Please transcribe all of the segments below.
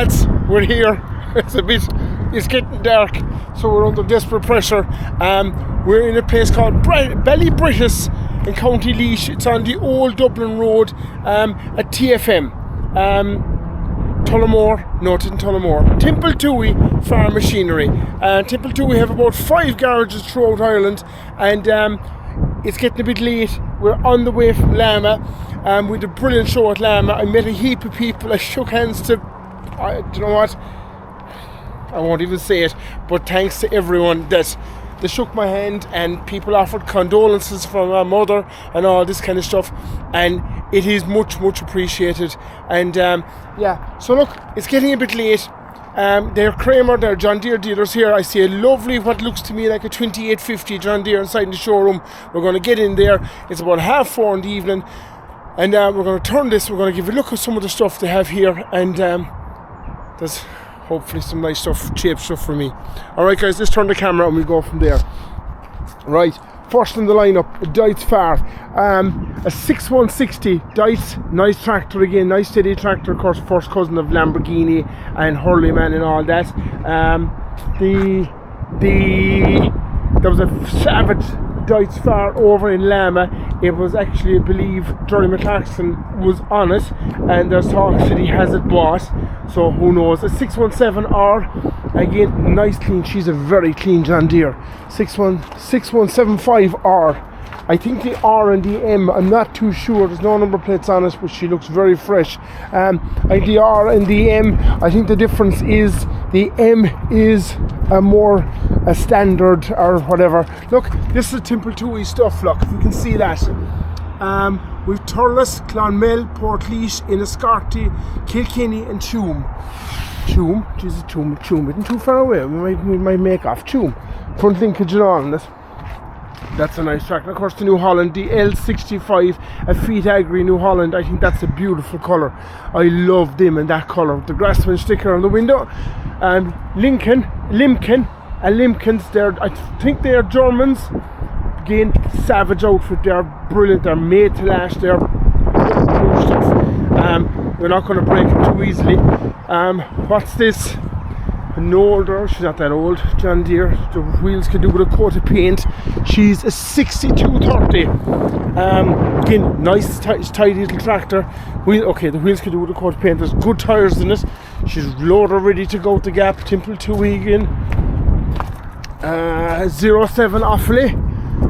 lads, we're here. It's getting dark, so we're under desperate pressure. We're in a place called Ballybritis in County Laois. It's on the old Dublin Road at TFM. Tullamore, no, it isn't Tullamore. Templetuohy Farm Machinery. Templetuohy have about 5 garages throughout Ireland, and it's getting a bit late. We're on the way from Laois. We had a brilliant show at Laois. I met a heap of people. I shook hands to, do you know what? I won't even say it, but thanks to everyone that they shook my hand, and people offered condolences for my mother and all this kind of stuff, and it is much appreciated. And so look, it's getting a bit late. They're Kramer, they're John Deere dealers here. I see a lovely, what looks to me like a 2850 John Deere inside the showroom. We're going to get in there. It's about 4:30 in the evening, and we're going to turn this. We're going to give a look at some of the stuff they have here, and there's hopefully some nice stuff, cheap stuff for me. Alright guys, let's turn the camera and we go from there. Right, first in the lineup, a Deutz Far, a 6160 Deutz, nice tractor again, nice steady tractor, of course, first cousin of Lamborghini and Hurleyman and all that. There was a savage Deutz Far over in Laois. It was actually, I believe, Jerry McClarkson was on it, and there's talks that he has it bought, so who knows. A 617R, again, nice clean. She's a very clean John Deere. 6175R. I think the R and the M, I'm not too sure, there's no number plates on it, but she looks very fresh. I think the R and the M, I think the difference is the M is a standard or whatever. Look, this is Templetuohy stuff, look, if you can see that. We've Turles, Clonmel, Portlaoise, Enniscorthy, Kilkenny and Tuam. Tuam isn't too far away, we might make off Tuam. Front linkage and all on it. That's a nice tractor. Of course, the New Holland, the L65, a Feet Agri New Holland. I think that's a beautiful colour. I love them in that colour. The Grassman sticker on the window. Limkins, I think they're Germans. Again, savage outfit. They're brilliant. They're made to last. They're good stuff. We're not going to break it too easily. What's this? No older, she's not that old. John Deere, the wheels can do with a coat of paint. She's a 6230. Again, nice, tidy little tractor. The wheels can do with a coat of paint. There's good tyres in it. She's loader ready to go to Gap. Templetuohy again. 07 Offaly.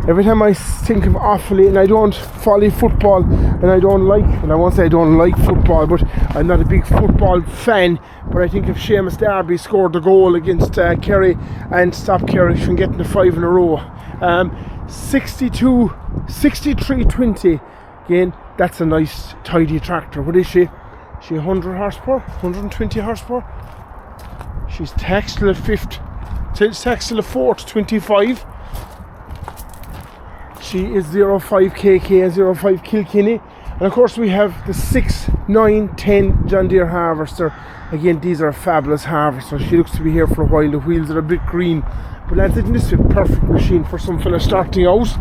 Every time I think of Offaly, and I don't follow football, and I won't say I don't like football, but I'm not a big football fan. But I think if Seamus Darby scored the goal against Kerry and stopped Kerry from getting the 5 in a row. 6320. Again, that's a nice, tidy tractor. What is she? She 100 horsepower? 120 horsepower? She's taxed to the 5th. It's taxed to the 4th, 25. She is 05 KK and 05 Kilkenny. And of course we have the 6, 9, 10 John Deere harvester. Again, these are fabulous harvesters. She looks to be here for a while. The wheels are a bit green. But lads, isn't this a perfect machine for some fella starting out?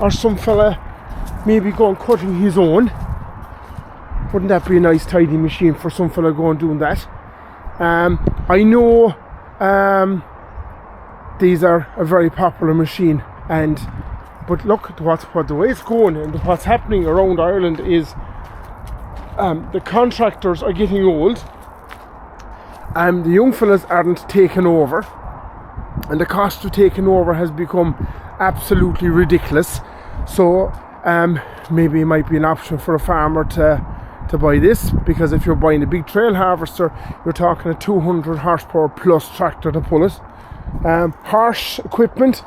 Or some fella maybe going cutting his own? Wouldn't that be a nice tidy machine for some fella going doing that? I know these are a very popular machine, but look at what the way it's going and what's happening around Ireland is the contractors are getting old, the young fellas aren't taking over, and the cost of taking over has become absolutely ridiculous. So maybe it might be an option for a farmer to buy this, because if you're buying a big trail harvester, you're talking a 200 horsepower plus tractor to pull it. Horse equipment,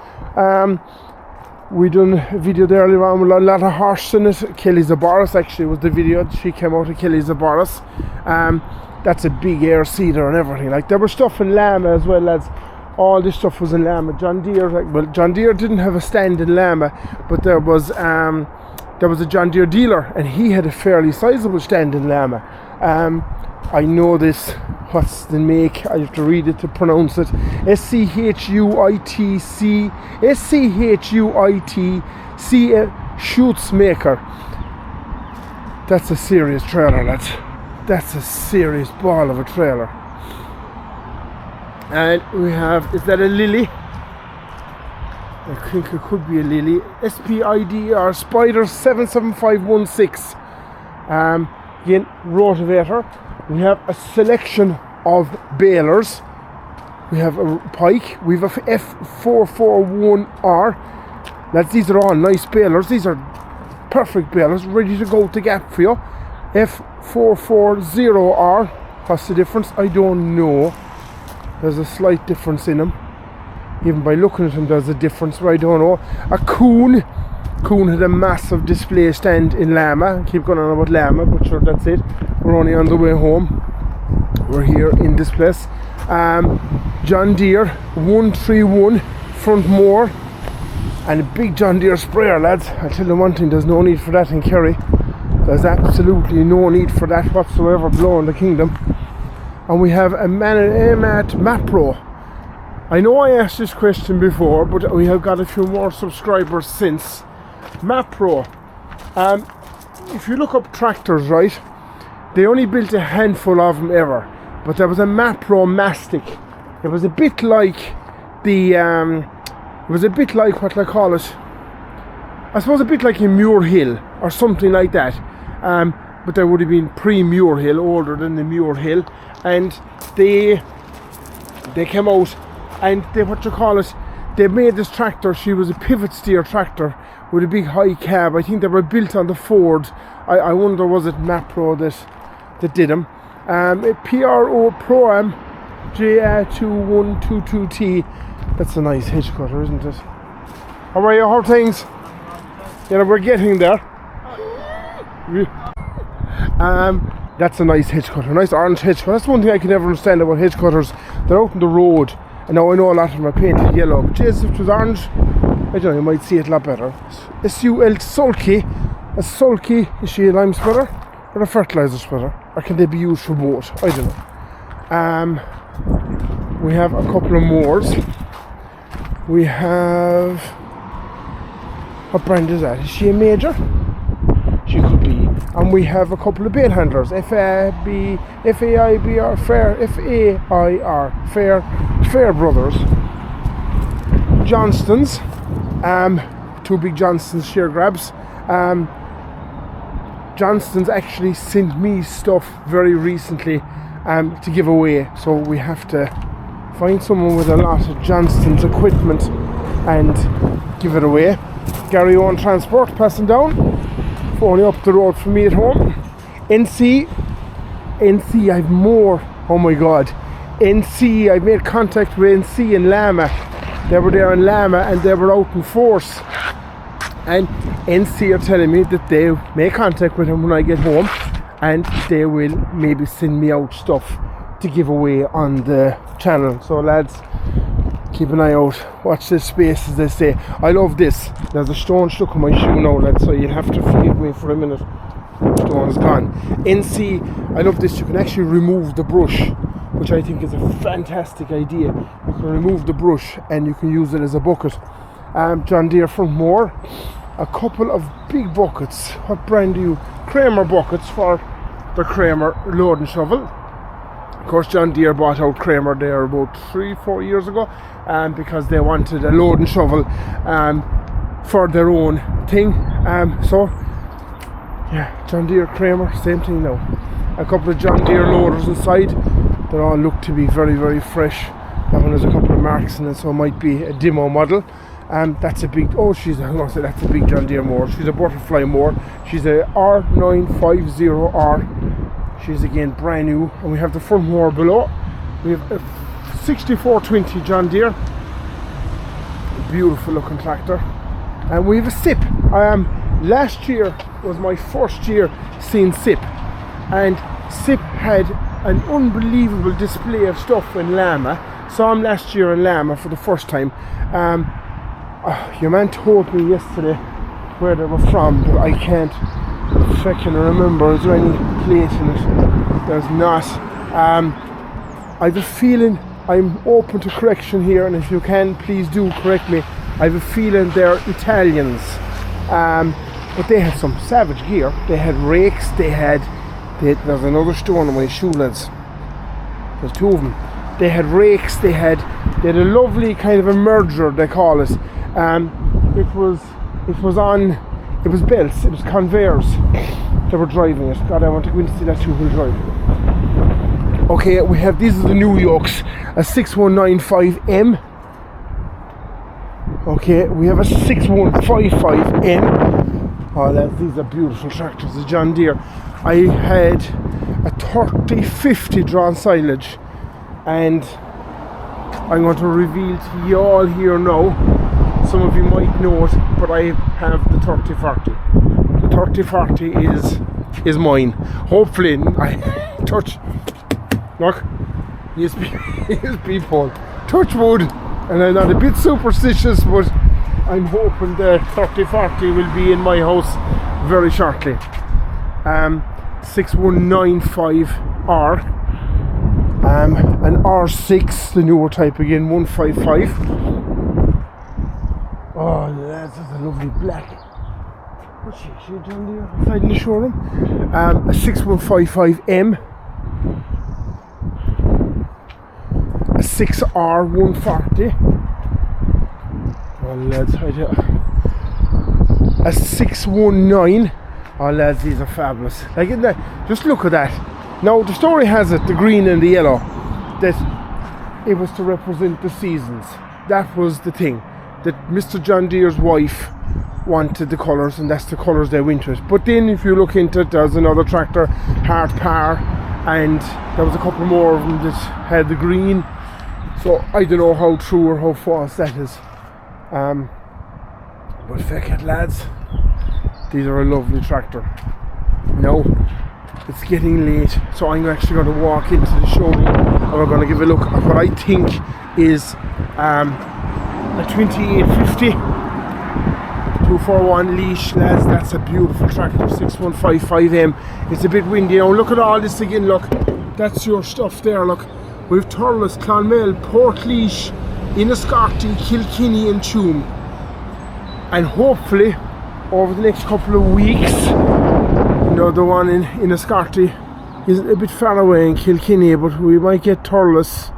we done a video there earlier on with a lot of horse in it. Kelly Zabaris actually was the video. She came out of Kelly Zabaris. That's a big air seeder and everything. Like, there was stuff in Laois as well, lads. All this stuff was in Laois. John Deere, John Deere didn't have a stand in Laois, but there was a John Deere dealer, and he had a fairly sizable stand in Laois. I know this. What's the make? I have to read it to pronounce it. SCHUITC Schutzmaker. That's a serious trailer, lads. That's a serious ball of a trailer. And we have, is that a Lily? I think it could be a Lily. SPIDR Spider 77516. Again, rotavator. We have a selection of balers. We have a pike. We have a F441R. These are all nice balers. These are perfect balers, ready to go to gap for you. F440R. What's the difference? I don't know. There's a slight difference in them. Even by looking at them, there's a difference, but I don't know. A Coon. Coon had a massive display stand in Laois. I keep going on about Laois, but sure, that's it. We're only on the way home. We're here in this place. John Deere 131 front mower. And a big John Deere sprayer, lads. I'll tell you one thing, there's no need for that in Kerry. There's absolutely no need for that whatsoever blowing the kingdom. And we have a Matt Mapro. I know I asked this question before, but we have got a few more subscribers since. Mapro. If you look up tractors, right, they only built a handful of them ever. But there was a Mapro Mastic. It was a bit like the, it was a bit like, what do I call it? I suppose a bit like a Muirhill or something like that. But they would have been pre-Muirhill, older than the Muirhill. And they came out and they, they made this tractor. She was a pivot steer tractor with a big high cab. I think they were built on the Ford. I wonder, was it Mapro that did them? A PRO Pro-Am JA2122T. That's a nice hitch cutter, isn't it? How are you? How are things? Yeah, we're getting there. That's a nice hitch cutter, nice orange hitch cutter. That's one thing I can never understand about hitch cutters. They're out on the road, and now I know a lot of them are painted yellow. But geez, if it was orange, I don't know, you might see it a lot better. SUL Sulky. A Sulky, is she a lime spreader or a fertiliser spreader? Or can they be used for both? I don't know. We have a couple of mowers. We have, what brand is that? Is she a major? She could be. And we have a couple of bale handlers. FAIBR, Fair Brothers. Johnstons. Two big Johnstons shear grabs. Johnstons actually sent me stuff very recently to give away. So we have to find someone with a lot of Johnston's equipment and give it away. Gary Owen Transport passing down, only up the road from me at home. NC, I've more. Oh my god, NC, I made contact with NC in Laois. They were there in Laois and they were out in force. And NC are telling me that they make contact with him when I get home, and they will maybe send me out stuff to give away on the channel. So lads, keep an eye out, watch this space, as they say. I love this. There's a stone stuck in my shoe now, lads, so you'll have to forgive me for a minute. The stone is gone. NC, I love this. You can actually remove the brush, which I think is a fantastic idea. You can remove the brush and you can use it as a bucket. John Deere front mower. A couple of big buckets. What brand do you? Kramer buckets for the Kramer load and shovel. Of course, John Deere bought out Kramer there about 3-4 years ago, because they wanted a load and shovel for their own thing. So yeah, John Deere, Kramer, same thing now. A couple of John Deere loaders inside. They all look to be very, very fresh. That one has a couple of marks in it, so it might be a demo model. That's a big, that's a big John Deere mower. She's a butterfly mower. She's a R950R. She's again brand new. And we have the front mower below. We have a 6420 John Deere. Beautiful looking tractor. And we have a SIP. Last year was my first year seeing SIP. And SIP had an unbelievable display of stuff in Laois. Saw him last year in Laois for the first time. Your man told me yesterday where they were from, but I can't freaking remember. Is there any plate in it? There's not. I have a feeling, I'm open to correction here, and if you can, please do correct me. I have a feeling they're Italians, but they had some savage gear. They had rakes. There's another stone on my shoe, lads. There's two of them. they had rakes, they had a lovely kind of a merger, they call it. It was belts, it was conveyors that were driving it. God, I want to go in to see that two-wheel drive. Okay, we have, these are the new yokes, a 6195M. Okay, we have a 6155M. Oh, these are beautiful tractors, the John Deere. I had a 3050 drawn silage, and I'm going to reveal to you all here now. Some of you might know it, but I have the 3040. The 3040 is mine. Hopefully, I touch. Look, yes, people, touch wood, and I'm not a bit superstitious, but I'm hoping the 3040 will be in my house very shortly. 6195R, an R6, the newer type again, 155. Oh, that's a lovely black. What's she down there outside in the showroom? A 6155M. A 6R140. Oh lads, a 619. Oh lads, these are fabulous. Like, isn't that, just look at that. Now the story has it, the green and the yellow, that it was to represent the seasons. That was the thing, that Mr. John Deere's wife wanted the colours, and that's the colours they went with. But then if you look into it, there's another tractor, Hard Par, and there was a couple more of them that had the green. So I don't know how true or how false that is. But feck it, lads, these are a lovely tractor. Now it's getting late, so I'm actually going to walk into the showroom and we're going to give a look at what I think is a 2850 241 leash, lads. That's a beautiful tractor, 6155M. It's a bit windy now. Look at all this again. Look, that's your stuff there. Look, we've Portlaoise, Clonmel, Portlaoise, Enniscorthy, Kilkenny and Tuam, and hopefully over the next couple of weeks, you know, the one in Enniscorthy is a bit far away in Kilkenny, but we might get Portlaoise,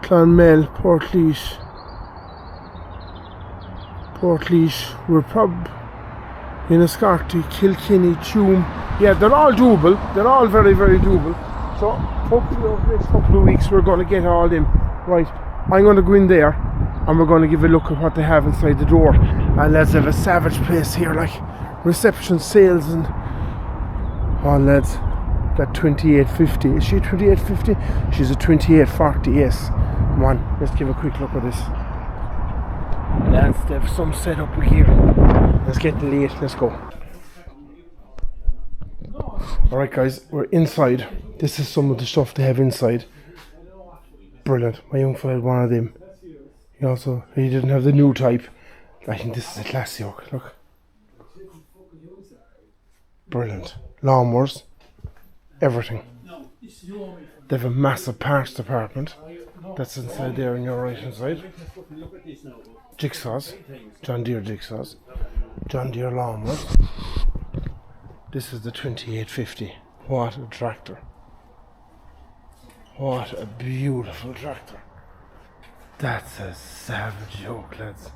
Clonmel, Portlaoise, we're probably Enniscorthy, Kilkenny, Tuam. Yeah, they're all doable. They're all very, very doable. So hopefully over the next couple of weeks we're going to get all them. Right, I'm going to go in there and we're going to give a look at what they have inside the door. And let's have a savage place here, like reception, sales, and oh lads, that 2850. Is she 2850? She's a 2840. Yes. Come on, let's give a quick look at this. Lads, they have some set up here. Let's get late. Let's go. Alright guys, we're inside. This is some of the stuff they have inside. Brilliant. My young fella had one of them. He didn't have the new type. I think this is a classy yoke. Look. Brilliant. Lawnmowers. Everything. They have a massive parts department. That's inside there on your right hand side. Jigsaws. John Deere jigsaws. John Deere lawnmowers. This is the 2850. What a tractor. What a beautiful tractor. That's a savage yoke, lads.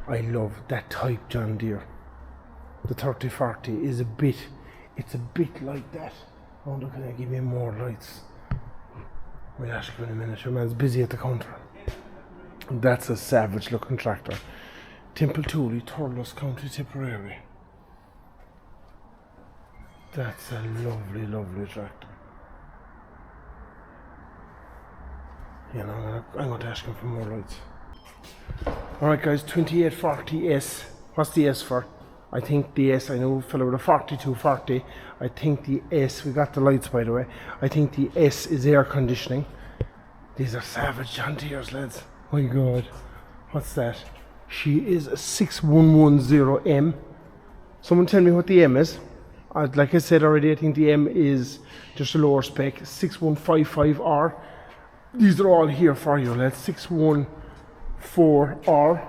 I love that type John Deere. The 3040 is it's a bit like that. Oh, look, can I give me more lights? We'll ask you in a minute. Your man's busy at the counter. That's a savage looking tractor. Templetuohy, Portlaoise, County Tipperary. That's a lovely, lovely tractor. You know, I'm going to ask him for more lights. Alright guys, 2840S. What's the S for? I think the S, I know a fellow with a 4240. I think the S, we got the lights by the way. I think the S is air conditioning. These are savage John Deere's, lads. My god. What's that? She is a 6110M. Someone tell me what the M is. Like I said already, I think the M is just a lower spec. 6155R. These are all here for you, lads. 614R.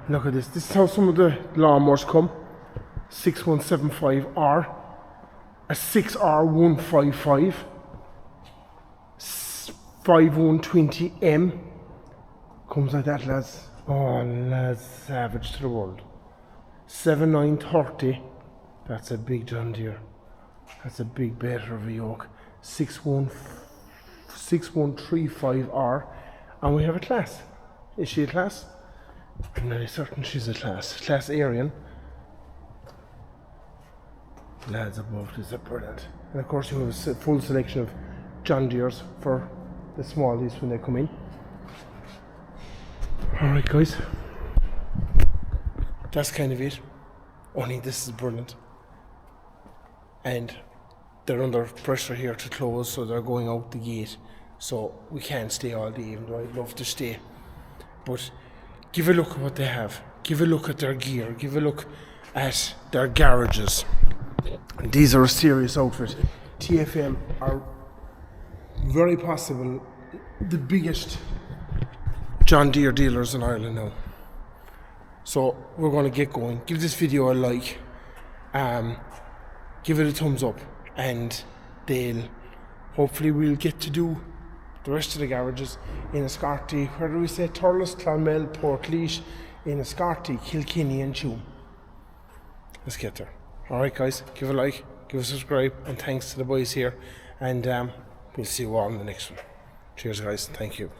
Look at this. This is how some of the lawnmowers come. 6175R. A 6R155. 5120M. Comes like that, lads. Oh, lads, savage to the world. 7930. That's a big John Deere. That's a big better of a yoke. 6135R. And we have a class. Is she a class? I'm nearly certain she's a class. Class Aryan. Lads above this are brilliant. And of course you have a full selection of John Deere's for the smallies when they come in. Alright guys, that's kind of it. Only this is brilliant. And they're under pressure here to close, so they're going out the gate. So we can't stay all day, even though I'd love to stay. But give a look at what they have. Give a look at their gear. Give a look at their garages. These are a serious outfit. TFM are very possible the biggest John Deere dealers in Ireland now. So we're going to get going. Give this video a like. Give it a thumbs up, and hopefully we'll get to do the rest of the garages in Enniscorthy. Where do we say? Portlaoise, Clonmel, Portlaoise, Enniscorthy, Kilkenny and Tuam. Let's get there. Alright guys, give a like, give a subscribe, and thanks to the boys here, and we'll see you all in the next one. Cheers guys, thank you.